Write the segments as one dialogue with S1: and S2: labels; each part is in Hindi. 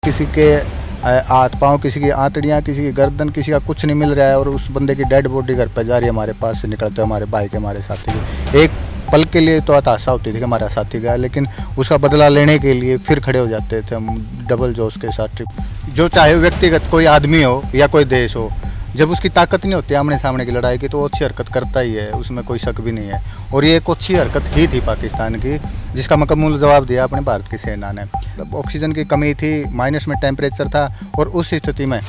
S1: किसी के हाथ पाँव, किसी की आंतड़ियाँ, किसी की गर्दन, किसी का कुछ नहीं मिल रहा है और उस बंदे की डेड बॉडी घर पर जा रही है, हमारे पास से निकलते हमारे भाई के, हमारे साथी के। एक पल के लिए तो हताशा होती थी कि हमारा साथी गया, लेकिन उसका बदला लेने के लिए फिर खड़े हो जाते थे हम डबल जोश के साथ। ट्रिप जो चाहे व्यक्तिगत कोई आदमी हो या कोई देश हो, जब उसकी ताकत नहीं होती आमने सामने की लड़ाई की तो वो अच्छी हरकत करता ही है, उसमें कोई शक भी नहीं है। और ये एक अच्छी हरकत ही थी पाकिस्तान की, जिसका मुकम्मल जवाब दिया अपने भारत की सेना ने। ऑक्सीजन की कमी थी, माइनस में टेम्परेचर था और उस स्थिति में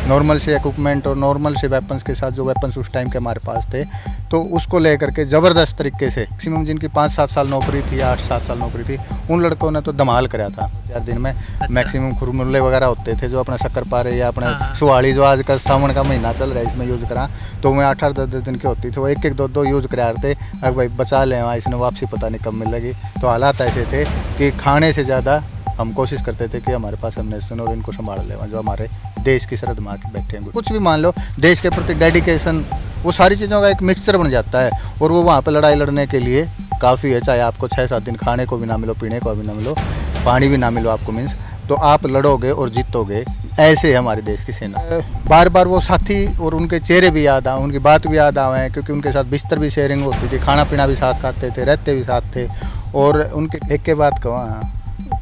S1: नॉर्मल से इक्विपमेंट और नॉर्मल से वेपन्स के साथ, जो वेपन्स उस टाइम के हमारे पास थे, तो उसको लेकर के ज़बरदस्त तरीके से मैक्सिमम जिनकी 5-7 साल नौकरी थी, 8-7 साल नौकरी थी, उन लड़कों ने तो धमाल कराया था 4 दिन में। मैक्सिमम खुरमुल्ले वगैरह होते थे जो अपना शक्कर पारे या अपने सुहाड़ी, जो आज का सावन का महीना चल रहा है, इसमें यूज़ करा, तो वो 8-10 दिन की होती थी, वो 1-1, 2-2 यूज़ करा रहे थे। अगर भाई बचा लें वहाँ, इसने वापसी पता नहीं कब मिलेगी। तो हालात ऐसे थे कि खाने से ज़्यादा हम कोशिश करते थे कि हमारे पास अम्नेशन और इनको संभाल लें, जो हमारे देश की सरहद मार के बैठे हैं। कुछ भी मान लो, देश के प्रति डेडिकेशन, वो सारी चीज़ों का एक मिक्सचर बन जाता है और वो वहाँ पे लड़ाई लड़ने के लिए काफ़ी है। चाहे आपको 6-7 दिन खाने को भी ना मिलो, पीने को भी ना मिलो, पानी भी ना मिलो आपको मीन्स, तो आप लड़ोगे और जीतोगे। ऐसे हमारे देश की सेना। बार बार वो साथी और उनके चेहरे भी याद आए, उनकी बात भी याद आए, क्योंकि उनके साथ बिस्तर भी शेयरिंग होती थी, खाना पीना भी साथ खाते थे, रहते भी साथ थे। और उनके एक के बात कहो, हाँ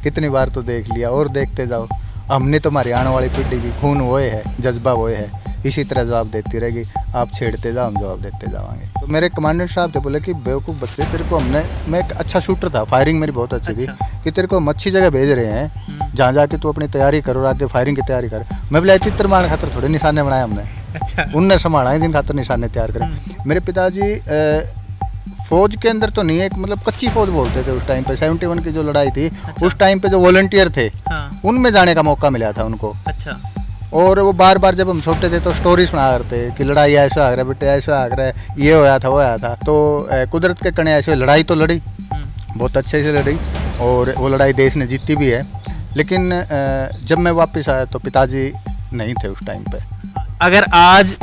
S1: कितनी बार तो देख लिया और देखते जाओ। हमने तो हमारी आने वाली पीढ़ी की खून वो है, जज्बा वो है, इसी तरह जवाब देती रहेगी। आप छेड़ते जाओ, हम जवाब देते जाएंगे। तो मेरे कमांडेंट साहब थे, बोले कि बेवकूफ़ बच्चे, तेरे को मैं एक अच्छा शूटर था, फायरिंग मेरी बहुत अच्छी थी, कि तेरे को हम अच्छी जगह भेज रहे हैं, जहाँ जाके तू अपनी तैयारी करो और आगे फायरिंग की तैयारी कर। मैं बोला तितर मारने खातर थोड़े निशाने बनाए हमने, उनने संभाला है जिन खातर निशाने तैयार करें। मेरे पिताजी फौज के अंदर तो नहीं है, मतलब कच्ची फौज बोलते थे उस टाइम पे। 71 की जो लड़ाई थी, उस टाइम पे जो वॉलंटियर थे, उनमें जाने का मौका मिला था उनको। और वो बार बार जब हम छोटे थे तो स्टोरी सुना करते कि लड़ाई ऐसा आ रहा है बेटे, ऐसा आ रहा है, ये होया था वो आया था। तो कुदरत के कने ऐसे लड़ाई तो लड़ी, बहुत अच्छे से लड़ी और वो लड़ाई देश ने जीती भी है। लेकिन जब मैं वापस आया तो पिताजी नहीं थे उस टाइम पे।
S2: अगर आज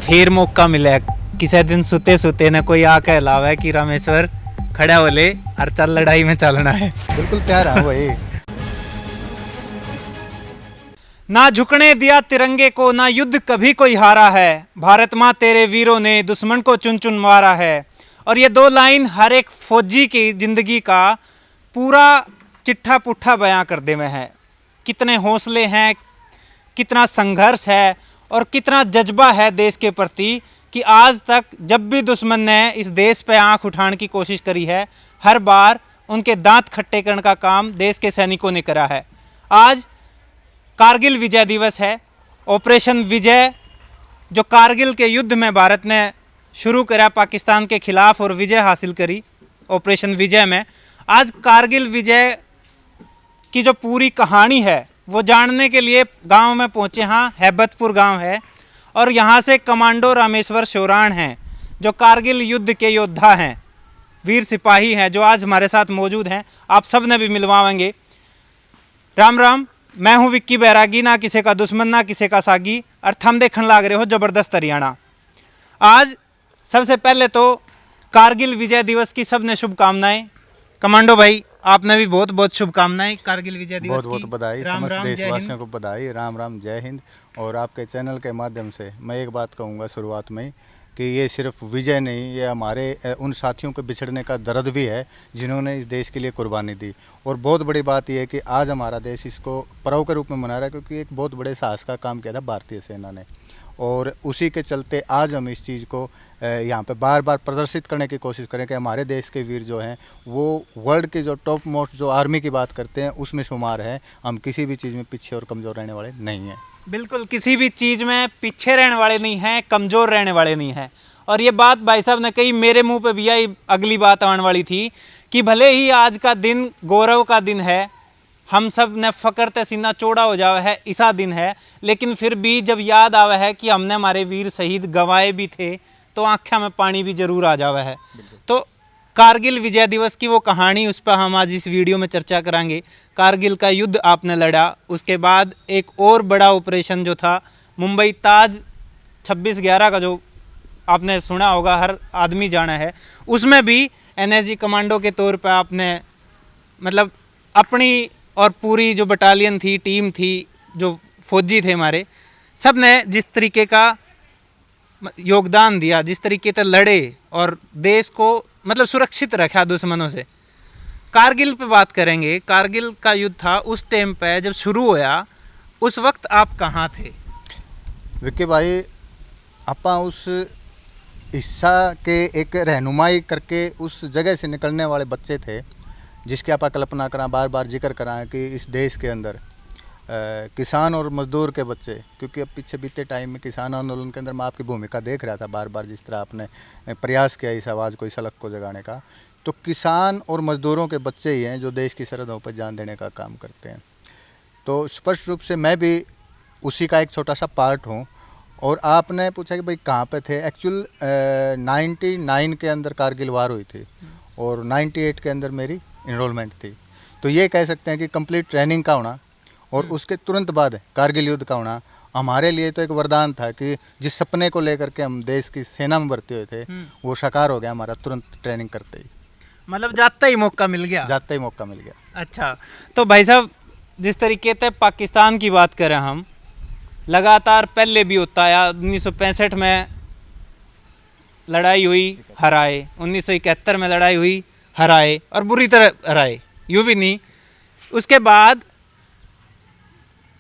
S2: फिर मौका मिले, किसी दिन सुते सुते न कोई आके लावे कि रामेश्वर खड़ा हो ले और चल लड़ाई में चलना है,
S1: बिल्कुल तैयार है वही।
S2: ना झुकने दिया तिरंगे को, ना युद्ध कभी कोई हारा है, भारत माँ तेरे वीरों ने दुश्मन को चुन चुन मारा है। और ये 2 लाइन हर एक फौजी की जिंदगी का पूरा चिट्ठा पुट्ठा बयां कर दे में है। कितने हौसले हैं, कितना संघर्ष है और कितना जज्बा है देश के प्रति, कि आज तक जब भी दुश्मन ने इस देश पे आंख उठाने की कोशिश करी है, हर बार उनके दांत खट्टे करने का काम देश के सैनिकों ने करा है। आज कारगिल विजय दिवस है, ऑपरेशन विजय, जो कारगिल के युद्ध में भारत ने शुरू करा पाकिस्तान के खिलाफ और विजय हासिल करी ऑपरेशन विजय में। आज कारगिल विजय की जो पूरी कहानी है वो जानने के लिए गांव में पहुंचे। हाँ, हैबतपुर गांव है और यहाँ से कमांडो रामेश्वर शोराण हैं, जो कारगिल युद्ध के योद्धा हैं, वीर सिपाही हैं, जो आज हमारे साथ मौजूद हैं। आप सब ने भी मिलवाएंगे। राम राम, मैं हूँ विक्की बैरागी, ना किसी का दुश्मन ना किसी का सागी, और थम देखने लाग रहे हो ज़बरदस्त हरियाणा। आज सबसे पहले तो कारगिल विजय दिवस की सब ने शुभकामनाएँ। कमांडो भाई, आपने भी बहुत बहुत शुभकामनाएं कारगिल विजय दिवस
S1: बहुत बहुत बधाई, समस्त देशवासियों को बधाई। राम राम, जय हिंद। और आपके चैनल के माध्यम से मैं एक बात कहूँगा शुरुआत में कि ये सिर्फ विजय नहीं, ये हमारे उन साथियों के बिछड़ने का दर्द भी है जिन्होंने इस देश के लिए कुर्बानी दी। और बहुत बड़ी बात यह है कि आज हमारा देश इसको पर्व के रूप में मना रहा है, क्योंकि एक बहुत बड़े साहस का काम किया था भारतीय सेना ने। और उसी के चलते आज हम इस चीज़ को यहाँ पे बार बार प्रदर्शित करने की कोशिश करें कि हमारे देश के वीर जो हैं वो वर्ल्ड के जो टॉप मोस्ट जो आर्मी की बात करते हैं उसमें शुमार है। हम किसी भी चीज़ में पीछे और कमज़ोर रहने वाले नहीं हैं।
S2: बिल्कुल, किसी भी चीज़ में पीछे रहने वाले नहीं हैं, कमज़ोर रहने वाले नहीं हैं। और ये बात भाई साहब ने कही, मेरे मुँह पर भी यही अगली बात आने वाली थी कि भले ही आज का दिन गौरव का दिन है, हम सब ने फ़क्र ते सीना चौड़ा हो जावा है, ऐसा दिन है, लेकिन फिर भी जब याद आवा है कि हमने हमारे वीर शहीद गंवाए भी थे तो आँखें में पानी भी ज़रूर आ जावा है। तो कारगिल विजय दिवस की वो कहानी, उस पर हम आज इस वीडियो में चर्चा करेंगे। कारगिल का युद्ध आपने लड़ा, उसके बाद एक और बड़ा ऑपरेशन जो था मुंबई ताज 26/11 का, जो आपने सुना होगा, हर आदमी जाना है, उसमें भी एनएसजी कमांडो के तौर पर आपने मतलब अपनी और पूरी जो बटालियन थी, टीम थी, जो फौजी थे हमारे, सब ने जिस तरीके का योगदान दिया, जिस तरीके से लड़े और देश को मतलब सुरक्षित रखा दुश्मनों से। कारगिल पे बात करेंगे। कारगिल का युद्ध था, उस टाइम पे जब शुरू होया, उस वक्त आप कहाँ थे?
S1: विक्की भाई, आपा उस हिस्सा के एक रहनुमाई करके उस जगह से निकलने वाले बच्चे थे, जिसकी आप कल्पना करा, बार बार जिक्र करा कि इस देश के अंदर किसान और मजदूर के बच्चे, क्योंकि अब पीछे बीते टाइम में किसान आंदोलन के अंदर मैं आपकी भूमिका देख रहा था बार बार, जिस तरह आपने प्रयास किया इस आवाज़ को, इस हलक को जगाने का। तो किसान और मजदूरों के बच्चे ही हैं जो देश की सरहदों पर जान देने का काम करते हैं। तो स्पष्ट रूप से मैं भी उसी का एक छोटा सा पार्ट हूँ। और आपने पूछा कि भाई कहाँ पे थे, एक्चुअल 99 के अंदर कारगिल वार हुई थी और 98 के अंदर मेरी इनरोलमेंट थी। तो ये कह सकते हैं कि कंप्लीट ट्रेनिंग का होना और उसके तुरंत बाद कारगिल युद्ध का होना हमारे लिए तो एक वरदान था कि जिस सपने को लेकर के हम देश की सेना में भर्ती हुए थे वो साकार हो गया हमारा तुरंत ट्रेनिंग करते ही।
S2: मतलब जाते ही मौका मिल गया?
S1: जाते ही मौका मिल गया।
S2: अच्छा, तो भाई साहब जिस तरीके से पाकिस्तान की बात करें हम, लगातार पहले भी होता आया। 1965 में लड़ाई हुई, हराए। 1971 में लड़ाई हुई, हराए, और बुरी तरह हराए, यूँ भी नहीं। उसके बाद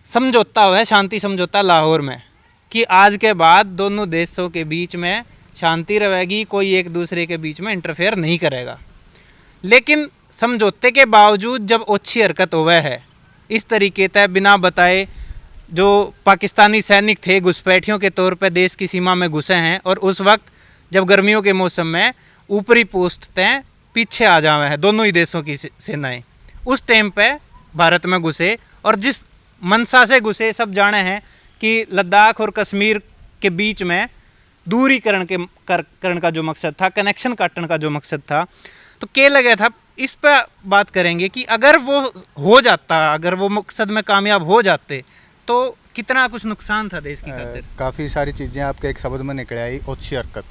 S2: समझौता हुआ है, शांति समझौता लाहौर में, कि आज के बाद दोनों देशों के बीच में शांति रहेगी, कोई एक दूसरे के बीच में इंटरफेयर नहीं करेगा। लेकिन समझौते के बावजूद जब ओछी हरकत हुआ है, इस तरीके से बिना बताए जो पाकिस्तानी सैनिक थे घुसपैठियों के तौर पर देश की सीमा में घुसे हैं, और उस वक्त जब गर्मियों के मौसम में ऊपरी पोस्ट तय पीछे आ जावे हैं दोनों ही देशों की सेनाएं, उस टाइम पे भारत में घुसे। और जिस मंशा से घुसे सब जाने हैं कि लद्दाख और कश्मीर के बीच में दूरीकरण करण का जो मकसद था, कनेक्शन काटने का जो मकसद था। तो क्या लगा था, इस पर बात करेंगे कि अगर वो हो जाता, अगर वो मकसद में कामयाब हो जाते तो कितना कुछ नुकसान था देश की खातिर।
S1: काफ़ी सारी चीज़ें आपके एक शब्द में निकल आई, ओछी हरकत।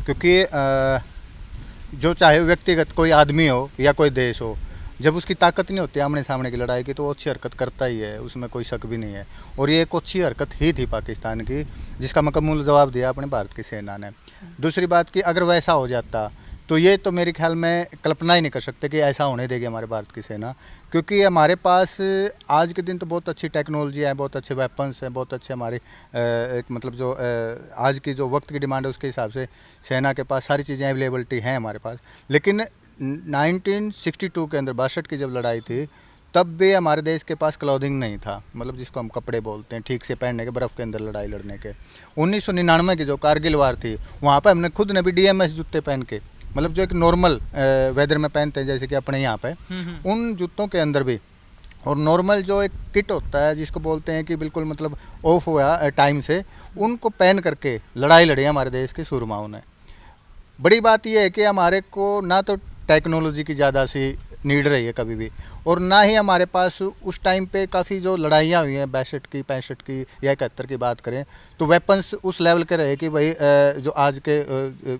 S1: क्योंकि जो चाहे व्यक्तिगत कोई आदमी हो या कोई देश हो, जब उसकी ताकत नहीं होती आमने सामने की लड़ाई की तो वो अच्छी हरकत करता ही है, उसमें कोई शक भी नहीं है। और ये एक अच्छी हरकत ही थी पाकिस्तान की, जिसका मुकम्मल जवाब दिया अपने भारत की सेना ने। दूसरी बात कि अगर वैसा हो जाता तो ये तो मेरे ख्याल में कल्पना ही नहीं कर सकते कि ऐसा होने देगी हमारे भारत की सेना, क्योंकि हमारे पास आज के दिन तो बहुत अच्छी टेक्नोलॉजी है, बहुत अच्छे वेपन्स हैं, बहुत अच्छे हमारे एक मतलब जो आज की जो वक्त की डिमांड है उसके हिसाब से सेना के पास सारी चीज़ें अवेलेबिलिटी हैं हमारे पास। लेकिन 1962 के अंदर 62 की जब लड़ाई थी तब भी हमारे देश के पास क्लॉथिंग नहीं था, मतलब जिसको हम कपड़े बोलते हैं ठीक से पहनने के, बर्फ़ के अंदर लड़ाई लड़ने के। 1999 की जो कारगिल वार थी वहाँ पर हमने खुद ने भी DMS जूते पहन के, मतलब जो एक नॉर्मल वेदर में पहनते हैं जैसे कि अपने यहाँ पे, उन जूतों के अंदर भी, और नॉर्मल जो एक किट होता है जिसको बोलते हैं कि बिल्कुल मतलब ऑफ हुआ टाइम से, उनको पहन करके लड़ाई लड़ी हमारे देश के सूरमाओं ने। बड़ी बात यह है कि हमारे को ना तो टेक्नोलॉजी की ज़्यादा सी नीड रही है कभी भी, और ना ही हमारे पास उस टाइम पे काफ़ी जो लड़ाइयाँ हुई हैं 62 की, 65 की या 71 की बात करें तो वेपन्स उस लेवल के रहे कि भाई जो आज के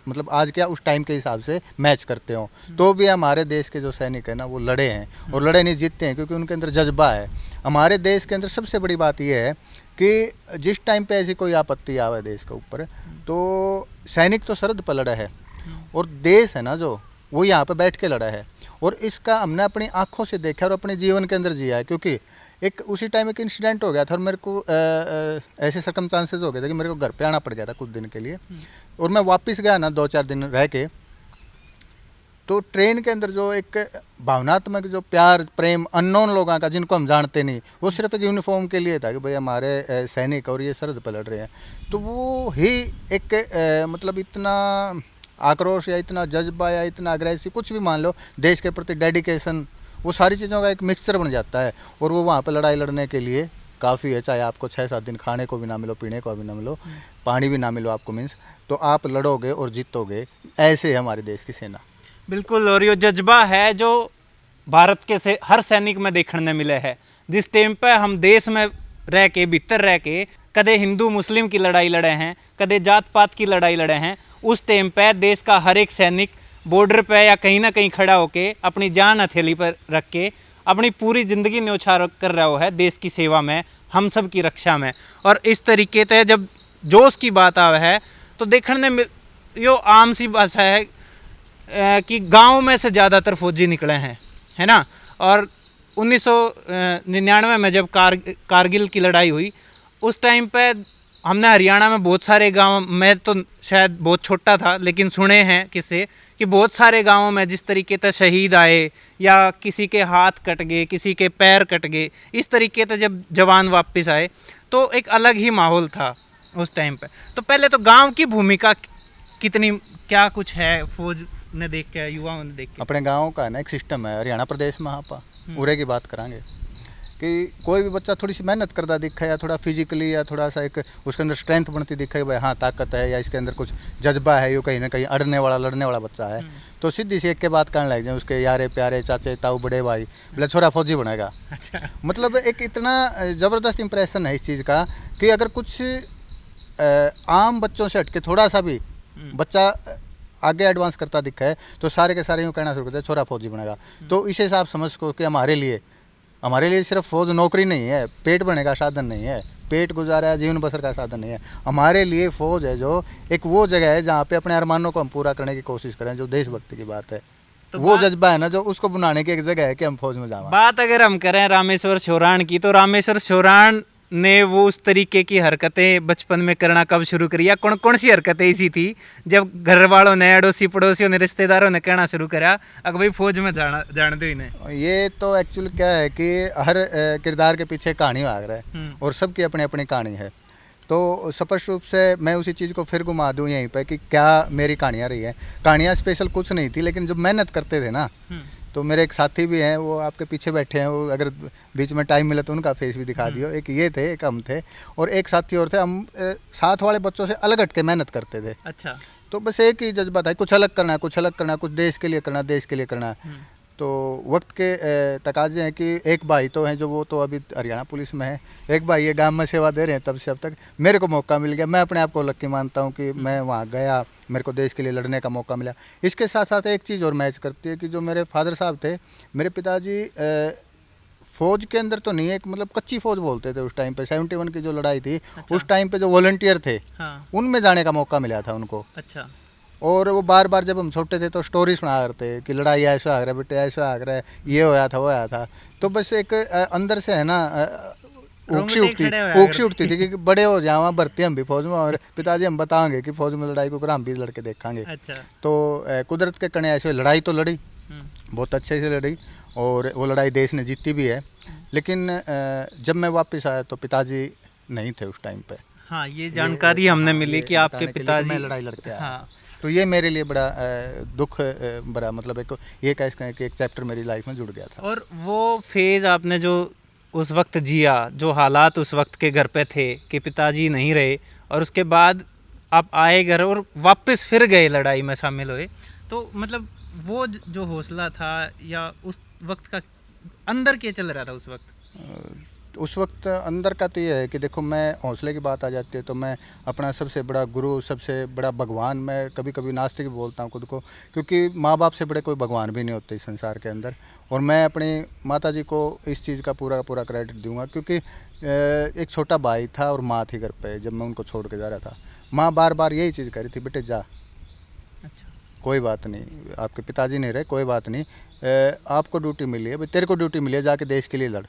S1: मतलब आज क्या उस टाइम के हिसाब से मैच करते हों। तो भी हमारे देश के जो सैनिक हैं ना वो लड़े हैं, और लड़े नहीं जीतते हैं, क्योंकि उनके अंदर जज्बा है। हमारे देश के अंदर सबसे बड़ी बात यह है कि जिस टाइम पर ऐसी कोई आपत्ति आवे देश के ऊपर, तो सैनिक तो सरहद पर लड़ा है और देश है ना जो वो यहाँ पे बैठ के लड़ा है। और इसका हमने अपनी आंखों से देखा और अपने जीवन के अंदर जिया है, क्योंकि एक उसी टाइम एक इंसिडेंट हो गया था और मेरे को ऐसे सर्कमस्टांसेस हो गए थे कि मेरे को घर पे आना पड़ गया था कुछ दिन के लिए, और मैं वापस गया ना 2-4 दिन रह के, तो ट्रेन के अंदर जो एक भावनात्मक जो प्यार प्रेम अननोन लोगों का जिनको हम जानते नहीं, वो सिर्फ एक यूनिफॉर्म के लिए था कि भाई हमारे सैनिक और ये सरहद पर लड़ रहे हैं। तो वो ही एक मतलब इतना आक्रोश या इतना जज्बा या इतना अग्रेसिव कुछ भी मान लो, देश के प्रति डेडिकेशन, वो सारी चीज़ों का एक मिक्सचर बन जाता है। और वो वहाँ पर लड़ाई लड़ने के लिए काफ़ी है, चाहे आपको 6-7 दिन खाने को भी ना मिलो, पीने को भी ना मिलो, पानी भी ना मिलो आपको मीन्स, तो आप लड़ोगे और जीतोगे। ऐसे है हमारे देश की सेना।
S2: बिल्कुल, और ये जज्बा है जो भारत के से हर सैनिक में देखने मिले है। जिस टाइम पे हम देश में रह के, भीतर रह के, कदे हिंदू मुस्लिम की लड़ाई लड़े हैं, कदे जात पात की लड़ाई लड़े हैं, उस टाइम पे देश का हर एक सैनिक बॉर्डर पे या कहीं ना कहीं खड़ा होके अपनी जान हथेली पर रख के अपनी पूरी ज़िंदगी न्यौछावर कर रहा है देश की सेवा में, हम सब की रक्षा में। और इस तरीके से जब जोश की बात आवे है तो देखने में यो आम सी भाषा है कि गांव में से ज़्यादातर फौजी निकले हैं, है ना। और 1999 में जब कारगिल की लड़ाई हुई उस टाइम पे हमने हरियाणा में बहुत सारे गांव, मैं तो शायद बहुत छोटा था लेकिन सुने हैं किससे कि बहुत सारे गांवों में जिस तरीके से शहीद आए या किसी के हाथ कट गए, किसी के पैर कट गए, इस तरीके से जब जवान वापस आए तो एक अलग ही माहौल था उस टाइम पे। तो पहले तो गांव की भूमिका कितनी, क्या कुछ है फौज ने देख के, युवाओं ने देख के?
S1: अपने गाँव का ना एक सिस्टम है हरियाणा प्रदेश में, हाँ उरे की बात करांगे कि कोई भी बच्चा थोड़ी सी मेहनत करता दिखे या थोड़ा फिजिकली या थोड़ा सा एक उसके अंदर स्ट्रेंथ बनती दिखे, भाई हाँ ताकत है या इसके अंदर कुछ जज्बा है, ये कहीं ना कहीं अड़ने वाला लड़ने वाला बच्चा है, तो सीधी सी एक के बात करने लग जाए उसके यारे प्यारे चाचे ताऊ बड़े भाई, बोले छोरा फौजी बनेगा।
S2: अच्छा।
S1: मतलब एक इतना ज़बरदस्त इंप्रेशन है इस चीज़ का कि अगर कुछ आम बच्चों से हटके थोड़ा सा भी बच्चा आगे एडवांस करता दिखा है तो सारे के सारे यूँ कहना शुरू करते हैं छोरा फौजी बनेगा। तो इसे आप समझ को कि हमारे लिए सिर्फ फौज नौकरी नहीं है, पेट भरने का साधन नहीं है, पेट गुजारा जीवन बसर का साधन नहीं है। हमारे लिए फौज है जो एक वो जगह है जहाँ पे अपने अरमानों को हम पूरा करने की कोशिश करें, जो देशभक्ति की बात है। तो वो जज्बा है ना जो उसको बनाने की एक जगह है कि हम फौज में जाएं।
S2: बात अगर हम करें रामेश्वर शोराण की, तो रामेश्वर शोराण ने वो उस तरीके की हरकतें बचपन में करना कब शुरू करी, या कौन कौन सी हरकतें ऐसी थी जब घर वालों ने, अड़ोसी पड़ोसियों ने, रिश्तेदारों ने कहना शुरू करा अगर भाई फौज में जान दो इन्हें?
S1: ये तो एक्चुअली क्या है कि हर किरदार के पीछे कहानी आ रहा है और सबकी अपनी अपनी कहानी है। तो स्पष्ट रूप से मैं उसी चीज़ को फिर घुमा दूँ यहीं पे कि क्या मेरी कहानियाँ रही है। कहानियाँ स्पेशल कुछ नहीं थी, लेकिन जब मेहनत करते थे ना, तो मेरे एक साथी भी हैं, वो आपके पीछे बैठे हैं, वो अगर बीच में टाइम मिले तो उनका फेस भी दिखा दियो। एक ये थे, एक हम थे और एक साथी और थे। हम साथ वाले बच्चों से अलग हट के मेहनत करते थे।
S2: अच्छा।
S1: तो बस एक ही जज्बा था, कुछ अलग करना है, कुछ अलग करना है, कुछ देश के लिए करना, देश के लिए करना है। तो वक्त के तकाजे हैं कि एक भाई तो हैं जो वो तो अभी हरियाणा पुलिस में है, एक भाई ये गांव में सेवा दे रहे हैं तब से अब तक। मेरे को मौका मिल गया, मैं अपने आप को लक्की मानता हूं कि मैं वहां गया, मेरे को देश के लिए लड़ने का मौका मिला। इसके साथ साथ एक चीज़ और मैच करती है कि जो मेरे फादर साहब थे, मेरे पिताजी फौज के अंदर तो नहीं है, एक मतलब कच्ची फौज बोलते थे उस टाइम पे, 71 की जो लड़ाई थी। अच्छा। उस टाइम पे जो वॉलंटियर थे, हाँ। उनमें जाने का मौका मिला था उनको। अच्छा। और वो बार बार जब हम छोटे थे तो स्टोरी सुना करते कि लड़ाई ऐसा आ रहा है बेटे, ऐसा आ रहा है, ये होया था वो आया था। तो बस एक अंदर से है ना उकसी उठती थी कि बड़े हो जाओ भर्ती हम भी फौज में, और पिताजी हम बताएंगे कि फौज में लड़ाई को हम भी लड़के देखेंगे। अच्छा। तो कुदरत के कने ऐसे लड़ाई तो लड़ी, बहुत अच्छे से लड़ी और वो लड़ाई देश ने जीती भी है। लेकिन जब मैं वापस आया तो पिताजी नहीं थे उस टाइम पे।
S2: हाँ, ये जानकारी हमने मिली कि आपके पिताजी
S1: लड़ाई लड़के आए। हाँ। तो ये मेरे लिए बड़ा दुख बड़ा, मतलब एक ये कह सकते हैं कि एक चैप्टर मेरी लाइफ में जुड़ गया था।
S2: और वो फेज़ आपने जो उस वक्त जिया, जो हालात उस वक्त के घर पे थे कि पिताजी नहीं रहे और उसके बाद आप आए घर और वापस फिर गए लड़ाई में शामिल हुए, तो मतलब वो जो हौसला था या उस वक्त का अंदर क्या चल रहा था
S1: उस वक्त अंदर का तो ये है कि देखो, मैं हौसले की बात आ जाती है तो मैं अपना सबसे बड़ा गुरु, सबसे बड़ा भगवान, मैं कभी कभी नास्तिक भी बोलता हूँ खुद को, क्योंकि माँ बाप से बड़े कोई भगवान भी नहीं होते इस संसार के अंदर। और मैं अपनी माता जी को इस चीज़ का पूरा पूरा क्रेडिट दूंगा, क्योंकि एक छोटा भाई था और माँ थी घर पे जब मैं उनको छोड़ के जा रहा था। माँ बार बार यही चीज़ कह रही थी, बेटे जा, कोई बात नहीं, आपके पिताजी नहीं रहे, कोई बात नहीं, आपको ड्यूटी मिली है, तेरे को ड्यूटी मिली है, जाके देश के लिए लड़।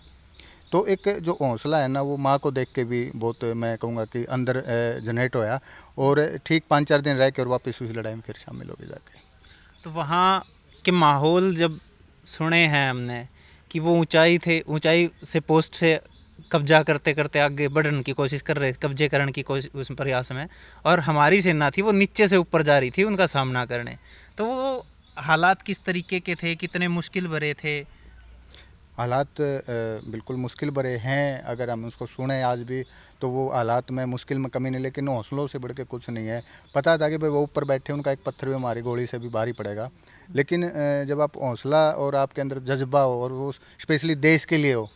S1: तो एक जो हौसला है ना, वो माँ को देख के भी बहुत, मैं कहूँगा कि अंदर जनरेट होया और ठीक 5-4 दिन रह के और वापस उस लड़ाई में फिर शामिल हो गए जाके।
S2: तो वहाँ के माहौल जब सुने हैं हमने कि वो ऊंचाई से पोस्ट से कब्जा करते करते आगे बढ़ने की कोशिश कर रहे, कब्जे करने की कोशिश उस प्रयास में, और हमारी सेना थी वो नीचे से ऊपर जा रही थी उनका सामना करने, तो वो हालात किस तरीके के थे, कितने मुश्किल भरे थे?
S1: हालात बिल्कुल मुश्किल भरे हैं, अगर हम उसको सुने आज भी तो वो हालात में मुश्किल में कमी नहीं, लेकिन हौसलों से बढ़ के कुछ नहीं है। पता था कि भाई वो ऊपर बैठे, उनका एक पत्थर भी हमारी गोली से भी भारी पड़ेगा, लेकिन जब आप हौसला और आपके अंदर जज्बा हो और वो स्पेशली देश के लिए हो,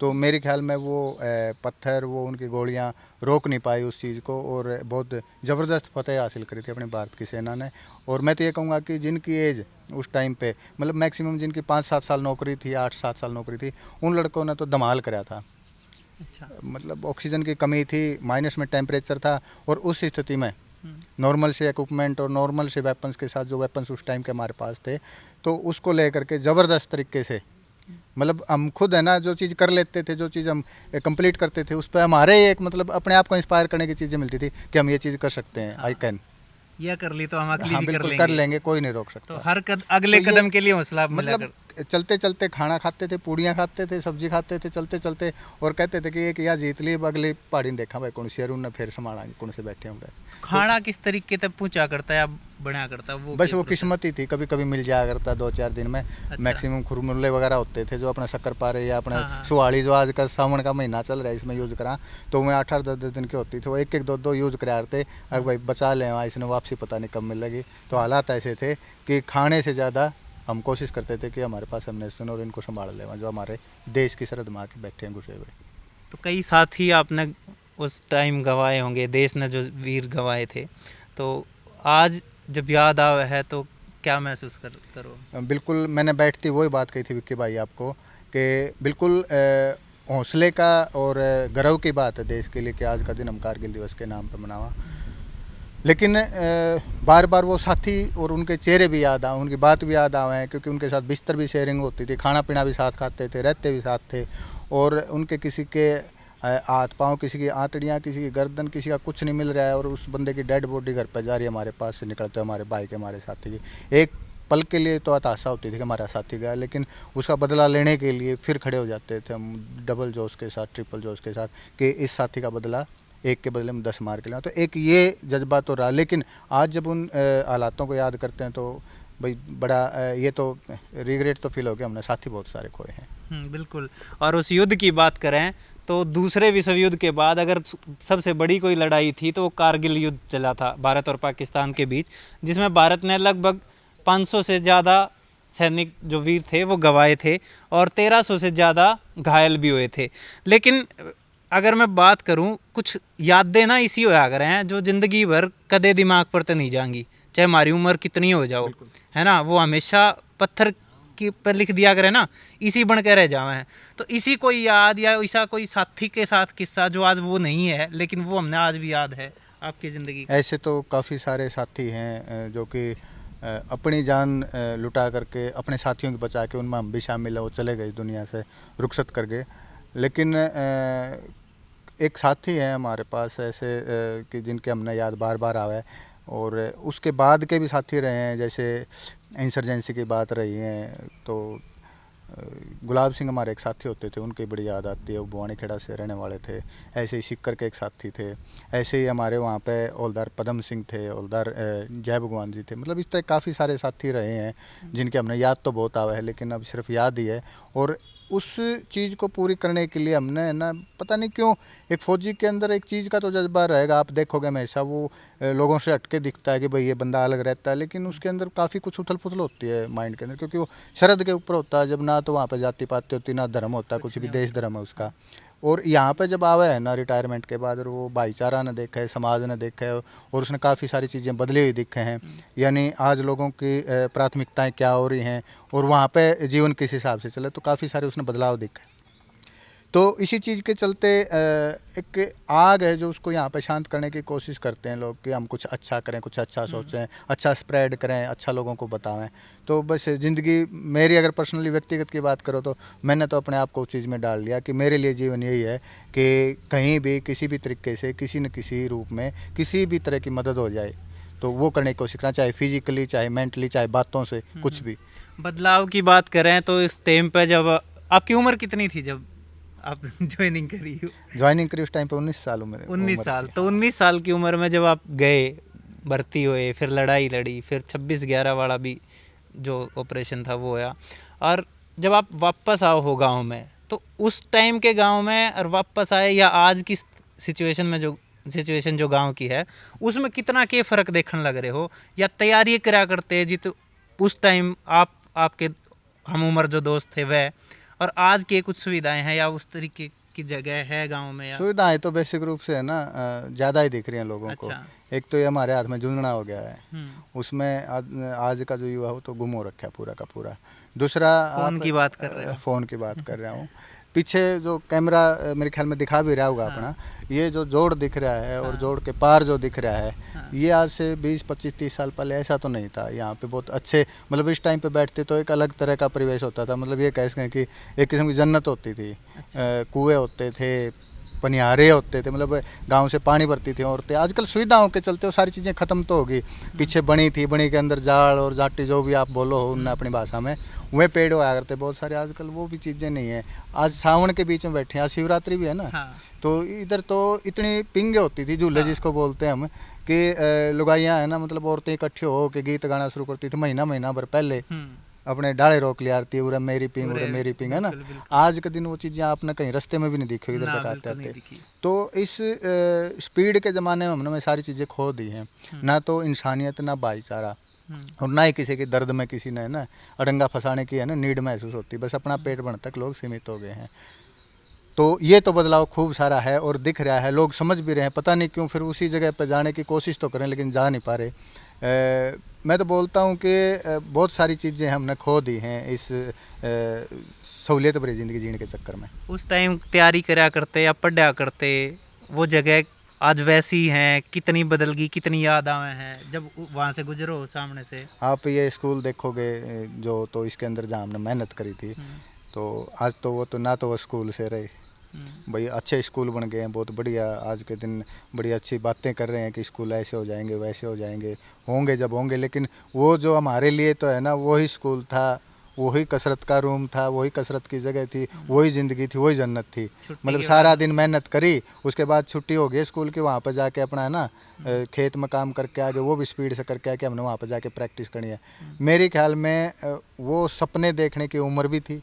S1: तो मेरे ख्याल में वो पत्थर, वो उनकी गोलियां रोक नहीं पाई उस चीज़ को, और बहुत ज़बरदस्त फतेह हासिल करी थी अपने भारत की सेना ने। और मैं तो ये कहूँगा कि जिनकी एज उस टाइम पे, मतलब मैक्सिमम जिनकी 5-7 साल नौकरी थी, 8-7 साल नौकरी थी, उन लड़कों ने तो धमाल करा था।
S2: अच्छा।
S1: मतलब ऑक्सीजन की कमी थी, माइनस में टेम्परेचर था, और उस स्थिति में
S2: हम्म।
S1: नॉर्मल से इक्विपमेंट और नॉर्मल से वेपन्स के साथ, जो वेपन्स उस टाइम के हमारे पास थे, तो उसको लेकर के ज़बरदस्त तरीके से, मतलब हम खुद है ना, जो चीज़ कर लेते थे, जो चीज़ हम कंप्लीट करते थे, उस पर हमारे एक मतलब अपने आप को इंस्पायर करने की चीज़ें मिलती थी कि हम ये चीज़ कर सकते हैं, आई कैन।
S2: यह कर ली तो हम अगली
S1: हाँ
S2: भी कर
S1: बिल्कुल कर
S2: लेंगे।
S1: लेंगे, कोई नहीं रोक
S2: तो
S1: सकता।
S2: हर अगले
S1: तो ये
S2: कदम के लिए हौसला मिला
S1: मतलब
S2: कर।
S1: चलते चलते खाना खाते थे, पूड़ियाँ खाते थे, सब्जी खाते थे, चलते चलते, और कहते थे कि एक या जीत ली, अब अगली पहाड़ी ने देखा भाई कौन सी ने फिर संभाला कौन से बैठे होंगे।
S2: खाना किस तरीके तक पूछा करता है, आप बना करता है वो
S1: बस
S2: क्या
S1: वो
S2: प्रोसेस?
S1: किस्मत ही थी, कभी कभी मिल जाया करता 2-4 दिन में।
S2: अच्छा।
S1: मैक्सिमम खुरमुल्ले वगैरह होते थे, जो अपना शक्कर पारे या अपना
S2: हाँ, हाँ।
S1: सुहाड़ी, जो आज का सावन का महीना चल रहा है, इसमें यूज़ करा, तो वो 8-8-10-10 दिन की होती थी, वो 1-1 2-2 यूज़ करा रहे थे। अगर भाई बचा लें वहाँ, इसने वापसी पता नहीं कब मिलेगी। तो हालात ऐसे थे कि खाने से ज़्यादा हम कोशिश करते थे कि हमारे पास अम्नेशन और इनको संभाल लें, जो हमारे देश की सरहद में आके बैठे हैं घुसे हुए।
S2: तो कई साथी आपने उस टाइम गंवाए होंगे, देश ने जो वीर गंवाए थे, तो आज जब याद आवे है तो क्या महसूस करो?
S1: बिल्कुल, मैंने बैठती वही बात कही थी विक्की भाई आपको, कि बिल्कुल हौसले का और गर्व की बात है देश के लिए कि आज का दिन हम कारगिल दिवस के नाम पर मनावा। लेकिन बार बार वो साथी और उनके चेहरे भी याद आए, उनकी बात भी याद आए, क्योंकि उनके साथ बिस्तर भी शेयरिंग होती थी, खाना पीना भी साथ खाते थे, रहते भी साथ थे, और उनके किसी के हाथ पाँव, किसी की आंतड़ियाँ, किसी की गर्दन, किसी का कुछ नहीं मिल रहा है, और उस बंदे की डेड बॉडी घर पर जा रही है हमारे पास से निकलते हमारे भाई के, हमारे साथी की। एक पल के लिए तो हताशा होती थी कि हमारा साथी गया, लेकिन उसका बदला लेने के लिए फिर खड़े हो जाते थे हम डबल जोश के साथ, ट्रिपल जोश के साथ, कि इस साथी का बदला एक के बदले में 10 मार के लें। तो एक ये जज्बा तो रहा, लेकिन आज जब उन हालातों को याद करते हैं तो भाई बड़ा ये तो रिग्रेट तो फील हो गया, हमने साथी बहुत सारे खोए हैं।
S2: बिल्कुल। और उस युद्ध की बात करें तो दूसरे विश्व युद्ध के बाद अगर सबसे बड़ी कोई लड़ाई थी तो वो कारगिल युद्ध चला था भारत और पाकिस्तान के बीच, जिसमें भारत ने लगभग 500 से ज़्यादा सैनिक जो वीर थे वो गंवाए थे, और 1300 से ज़्यादा घायल भी हुए थे। लेकिन अगर मैं बात करूं, कुछ यादें ना इसी होया करे हैं जो ज़िंदगी भर कदे दिमाग पर तो नहीं जाएंगी, चाहे हमारी उम्र कितनी हो जाओ, है ना, वो हमेशा पत्थर की पर लिख दिया करे ना, इसी बन के रह जावे हैं। तो इसी कोई याद या ऐसा कोई साथी के साथ किस्सा जो आज वो नहीं है लेकिन वो हमने आज भी याद है आपकी ज़िंदगी?
S1: ऐसे तो काफ़ी सारे साथी हैं जो कि अपनी जान लुटा करके अपने साथियों की बचा के, उनमें हम भी शामिल है, वो चले गए दुनिया से रुखसत कर गए। लेकिन एक साथी हैं हमारे पास ऐसे कि जिनके हमने याद बार बार आवे, और उसके बाद के भी साथी रहे हैं, जैसे इंसर्जेंसी की बात रही है तो गुलाब सिंह हमारे एक साथी होते थे, उनकी बड़ी याद आती है, वो बुआनी खेड़ा से रहने वाले थे। ऐसे ही सिक्कर के एक साथी थे, ऐसे ही हमारे वहाँ पे हौलदार पदम सिंह थे, हौलदार जय भगवान जी थे। मतलब इस तरह काफ़ी सारे साथी रहे हैं जिनके हमने याद तो बहुत आवे है, लेकिन अब सिर्फ याद ही है। और उस चीज़ को पूरी करने के लिए हमने ना, पता नहीं क्यों, एक फ़ौजी के अंदर एक चीज़ का तो जज्बा रहेगा, आप देखोगे हमेशा वो लोगों से हटके दिखता है कि भाई ये बंदा अलग रहता है, लेकिन उसके अंदर काफ़ी कुछ उथल पुथल होती है माइंड के अंदर, क्योंकि वो सरहद के ऊपर होता है, जब ना तो वहाँ पे जाति पाति होती, ना धर्म होता, कुछ भी देश धर्म है उसका। और यहाँ पे जब आवे है ना रिटायरमेंट के बाद, और वो भाईचारा ने देखा है, समाज ने देखा है, और उसने काफ़ी सारी चीज़ें बदली हुई दिखे हैं, यानी आज लोगों की प्राथमिकताएं क्या हो रही हैं, और वहाँ पे जीवन किस हिसाब से चले, तो काफ़ी सारे उसने बदलाव दिखे। तो इसी चीज़ के चलते एक आग है जो उसको यहाँ पे शांत करने की कोशिश करते हैं लोग, कि हम कुछ अच्छा करें, कुछ अच्छा सोचें, अच्छा स्प्रेड करें, अच्छा लोगों को बतावें। तो बस ज़िंदगी मेरी अगर पर्सनली व्यक्तिगत की बात करो तो मैंने तो अपने आप को उस चीज़ में डाल लिया कि मेरे लिए जीवन यही है कि कहीं भी किसी भी तरीके से, किसी न किसी रूप में, किसी भी तरह की मदद हो जाए तो वो करने की कोशिश करना, चाहे फिजिकली, चाहे मेंटली, चाहे बातों से, कुछ भी।
S2: बदलाव की बात करें तो इस टाइम पे जब आपकी उम्र कितनी थी जब आप ज्वाइनिंग करी हो?
S1: ज्वाइनिंग करी उस टाइम पे 19 साल उम्र
S2: 19 साल।
S1: थी।
S2: तो 19 साल की उम्र में जब आप गए, भर्ती हुए, फिर लड़ाई लड़ी, फिर 26/11 वाला भी जो ऑपरेशन था वो होया, और जब आप वापस आओ हो गांव में, तो उस टाइम के गांव में और वापस आए या आज की सिचुएशन में जो सिचुएशन जो गांव की है उसमें कितना के फ़र्क देखने लग रहे हो, या तैयारी करा करते जी तो उस टाइम आपके हम उम्र जो दोस्त थे वह, और आज के कुछ सुविधाएं हैं या उस तरीके की जगह है गांव में या?
S1: सुविधाएं तो बेसिक रूप से है ना ज़्यादा ही दिख रही हैं लोगों को।
S2: अच्छा।
S1: एक तो ये हमारे हाथ में जूझना हो गया है,
S2: हम्म।
S1: उसमें आज का जो युवा हो तो गुम हो रखा है पूरा का पूरा। दूसरा
S2: फोन
S1: आप
S2: की बात कर रहे हो?
S1: फ़ोन की बात कर रहा हूँ। पीछे जो कैमरा मेरे ख्याल में दिखा भी रहा होगा
S2: हाँ।
S1: अपना, ये जो जोड़ दिख रहा है और
S2: हाँ।
S1: जोड़ के पार जो दिख रहा है,
S2: हाँ।
S1: ये आज से 20-25-30 साल पहले ऐसा तो नहीं था। यहाँ पे बहुत अच्छे मतलब इस टाइम पे बैठते तो एक अलग तरह का परिवेश होता था, मतलब ये कह सकें कि एक किस्म की जन्नत होती थी। कुएँ होते थे, पनिहारे होते थे, मतलब गांव से पानी भरती थी औरतें। आजकल सुविधाओं के चलते वो सारी चीज़ें ख़त्म तो होगी। पीछे बनी थी, बनी के अंदर जाड़ और जाटी जो भी आप बोलो हो उनने अपनी भाषा में, वह पेड़ होया करते बहुत सारे। आजकल वो भी चीज़ें नहीं है। आज सावन के बीच में बैठे हैं, आज शिवरात्रि भी है ना।
S2: हाँ।
S1: तो इधर तो इतनी पिंगे होती थी, झूले जिसको बोलते हैं हम, कि लुगाइयाँ है ना, मतलब औरतें इकट्ठी हो के गीत गाना शुरू करती थी महीना भर पहले। अपने डाले रोक लिया आरती, उरे मेरी पिंग उरे मेरी पिंग, है ना। आज के दिन वो चीज़ें आपने कहीं रास्ते में भी नहीं दिखी इधर तक आते आते। तो इस स्पीड के ज़माने में हमने सारी चीज़ें खो दी हैं, ना तो इंसानियत ना भाईचारा, और ना ही किसी के दर्द में किसी ने है ना अड़ंगा फंसाने की है ना नीड महसूस होती। बस अपना पेट भरने तक लोग सीमित हो गए हैं। तो ये तो बदलाव खूब सारा है और दिख रहा है, लोग समझ भी रहे हैं। पता नहीं क्यों फिर उसी जगह पर जाने की कोशिश तो करें लेकिन जा नहीं पा रहे। मैं तो बोलता हूँ कि बहुत सारी चीज़ें हमने खो दी हैं इस सहूलियत भरी ज़िंदगी जीने के चक्कर में।
S2: उस टाइम तैयारी करा करते या पढ़ा करते, वो जगह आज वैसी हैं? कितनी बदल गई, कितनी याद आवे हैं जब वहाँ से गुजरो सामने से?
S1: आप ये स्कूल देखोगे जो, तो इसके अंदर जहाँ हमने मेहनत करी थी, तो आज तो वो तो ना तो वो स्कूल से रहे भाई, अच्छे स्कूल बन गए हैं बहुत बढ़िया। आज के दिन बड़ी अच्छी बातें कर रहे हैं कि स्कूल ऐसे हो जाएंगे वैसे हो जाएंगे, होंगे जब होंगे। लेकिन वो जो हमारे लिए तो है ना वही स्कूल था, वही कसरत का रूम था, वही कसरत की जगह थी, वही ज़िंदगी थी, वही जन्नत थी। मतलब सारा दिन मेहनत करी, उसके बाद छुट्टी हो गई स्कूल की, वहाँ पर जाके अपना है ना खेत में काम करके आगे, वो भी स्पीड से करके आके हमने वहाँ पर जाके प्रैक्टिस करनी है। मेरे ख्याल में वो सपने देखने की उम्र भी थी,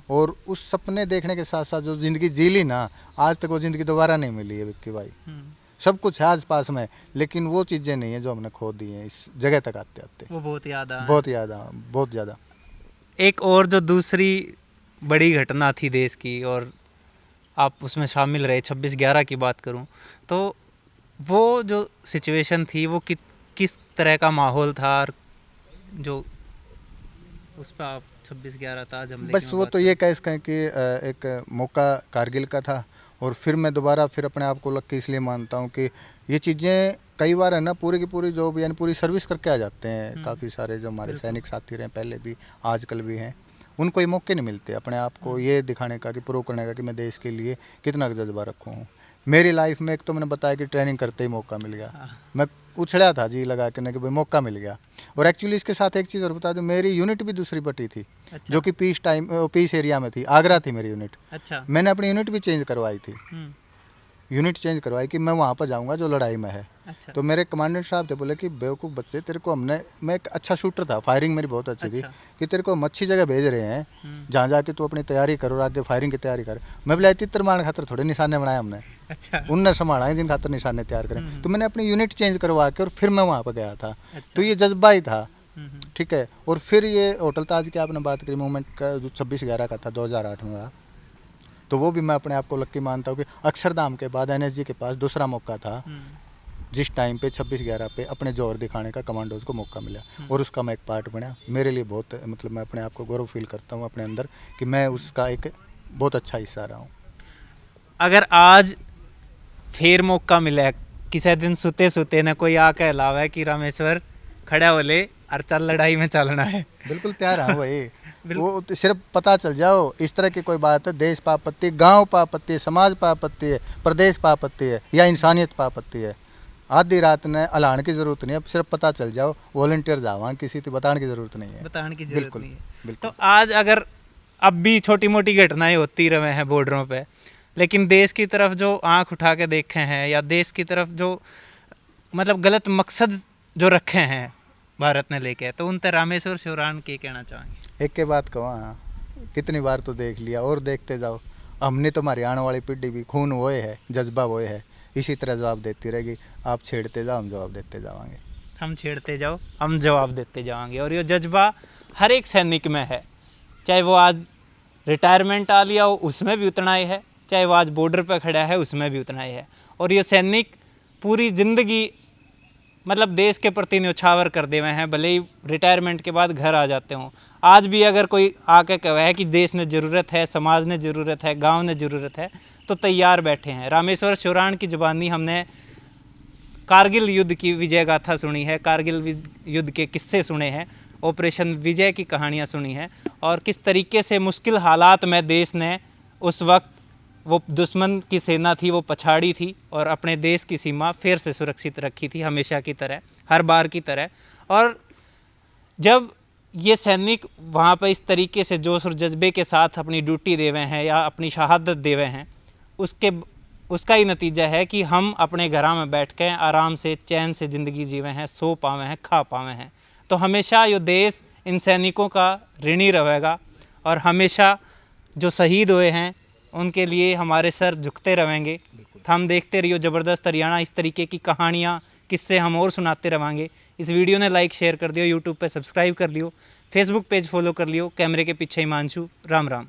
S1: और उस सपने देखने के साथ साथ जो ज़िंदगी जी ली ना, आज तक वो ज़िंदगी दोबारा नहीं मिली है विक्की भाई। सब कुछ है आस पास में, लेकिन वो चीज़ें नहीं है जो हमने खो दी हैं इस जगह तक आते आते।
S2: वो बहुत याद आ
S1: बहुत याद आ, बहुत ज़्यादा।
S2: एक और जो दूसरी बड़ी घटना थी देश की, और आप उसमें शामिल रहे, 26/11 की बात करूं तो वो जो सिचुएशन थी वो किस तरह का माहौल था, और जो उस पर आप 26/11 था आज हमले
S1: बस वो तो ये कह सकें कि एक मौका कारगिल का था, और फिर मैं दोबारा फिर अपने आप को लक्की इसलिए मानता हूँ कि ये चीज़ें कई बार है ना पूरी की पूरी जो भी यानी पूरी सर्विस करके आ जाते हैं। काफ़ी सारे जो हमारे सैनिक साथी रहे पहले भी आजकल भी हैं, उनको ये मौके नहीं मिलते अपने आप को ये दिखाने का कि प्रूव करने का कि मैं देश के लिए कितना जज्बा रखूँ हूँ। मेरी लाइफ में एक तो मैंने बताया कि ट्रेनिंग करते ही मौका मिल गया, मैं उछड़ा था जी लगा के ना कि भाई मौका मिल गया। और एक्चुअली इसके साथ एक चीज़ और बता दूं, मेरी यूनिट भी दूसरी बटी थी। अच्छा। जो कि पीस एरिया में थी, आगरा थी मेरी यूनिट। अच्छा। मैंने अपनी यूनिट भी चेंज करवाई थी, यूनिट चेंज करवाई कि मैं वहाँ पर जाऊँगा जो लड़ाई में है। अच्छा। तो मेरे कमांडेंट साहब थे, बोले कि बेवकूफ़ बच्चे तेरे को मैं एक अच्छा शूटर था, फायरिंग मेरी बहुत अच्छी थी, कि तेरे को हम अच्छी जगह भेज रहे हैं जहाँ जाके तू अपनी तैयारी करो, आगे फायरिंग की तैयारी कर। मैं बोला तितर मारने खातर थोड़े निशाने बनाए हमने। अच्छा। उनने संभाला है जिन खातर निशाने तैयार करें। तो मैंने अपनी यूनिट चेंज करवा के और फिर मैं वहाँ पर गया था। अच्छा। तो ये जज्बा ही था, ठीक है। और फिर ये होटल ताज की आपने बात करी मूवमेंट का, जो 26/11 का था 2008 में था, तो वो भी मैं अपने आप को लक्की मानता हूँ कि अक्षरधाम के बाद NSG के पास दूसरा मौका था जिस टाइम पे 26/11 पे अपने जोर दिखाने का कमांडोज को मौका मिला, और उसका मैं एक पार्ट बना। मेरे लिए बहुत मतलब मैं अपने आप को गौरव फील करता हूँ अपने अंदर कि मैं उसका एक बहुत अच्छा हिस्सा रहा हूँ।
S2: अगर आज फिर मौका मिले, किसी दिन सुते सुते न कोई आके अलावा है कि रामेश्वर खड़ा हो ले और चल लड़ाई में चलना है,
S1: बिल्कुल तैयार हूँ भाई। वो तो सिर्फ पता चल जाओ इस तरह की कोई बात है, देश पापत्ती, गांव पापत्ती है, समाज पापत्ती है, प्रदेश पापत्ती है या इंसानियत पापत्ती है, आधी रात ने अलान की जरूरत नहीं है, सिर्फ पता चल जाओ, वॉलंटियर जाओ, किसी को बताने की जरूरत नहीं है,
S2: बताने की जरूरत नहीं है। तो आज अगर अब भी छोटी मोटी घटनाएं होती रहे हैं बॉर्डरों पे, लेकिन देश की तरफ जो आंख उठा के देखे हैं या देश की तरफ जो मतलब गलत मकसद जो रखे हैं भारत ने लेके, तो उन पर रामेश्वर शिवरान के कहना चाहेंगे?
S1: एक के बात कहो, हाँ कितनी बार तो देख लिया और देखते जाओ। हमने तो हमारी आने वाली पीढ़ी भी खून वो है, जज्बा वो है, इसी तरह जवाब देती रहेगी। आप छेड़ते जाओ, हम जवाब देते जाएंगे।
S2: हम छेड़ते जाओ, हम जवाब देते जाएंगे। और ये जज्बा हर एक सैनिक में है, चाहे वो आज रिटायरमेंट आ लिया हो उसमें भी उतना ही है, चाहे वो आज बॉर्डर पर खड़ा है उसमें भी उतना ही है। और ये सैनिक पूरी ज़िंदगी मतलब देश के प्रति न्यौछावर कर दे हुए हैं, भले ही रिटायरमेंट के बाद घर आ जाते हों। आज भी अगर कोई आके कहे है कि देश ने ज़रूरत है, समाज ने ज़रूरत है, गांव ने ज़रूरत है, तो तैयार बैठे हैं। रामेश्वर शोराण की ज़ुबानी हमने कारगिल युद्ध की विजय गाथा सुनी है, कारगिल युद्ध के किस्से सुने हैं, ऑपरेशन विजय की कहानियाँ सुनी हैं, और किस तरीके से मुश्किल हालात में देश ने उस वक्त वो दुश्मन की सेना थी वो पछाड़ी थी और अपने देश की सीमा फिर से सुरक्षित रखी थी, हमेशा की तरह, हर बार की तरह। और जब ये सैनिक वहाँ पर इस तरीके से जोश और जज्बे के साथ अपनी ड्यूटी दे हुए हैं या अपनी शहादत दे हुए हैं, उसका ही नतीजा है कि हम अपने घरों में बैठ के आराम से चैन से ज़िंदगी जीवे हैं, सो पावे हैं, खा पावे हैं। तो हमेशा ये देश इन सैनिकों का ऋणी रहेगा और हमेशा जो शहीद हुए हैं उनके लिए हमारे सर झुकते रहेंगे। हम देखते रहिए ज़बरदस्त हरियाणा, इस तरीके की कहानियाँ किससे हम और सुनाते रहेंगे। इस वीडियो ने लाइक शेयर कर दियो, यूट्यूब पे सब्सक्राइब कर लियो, फेसबुक पेज फॉलो कर लियो। कैमरे के पीछे हिमांशु, राम राम।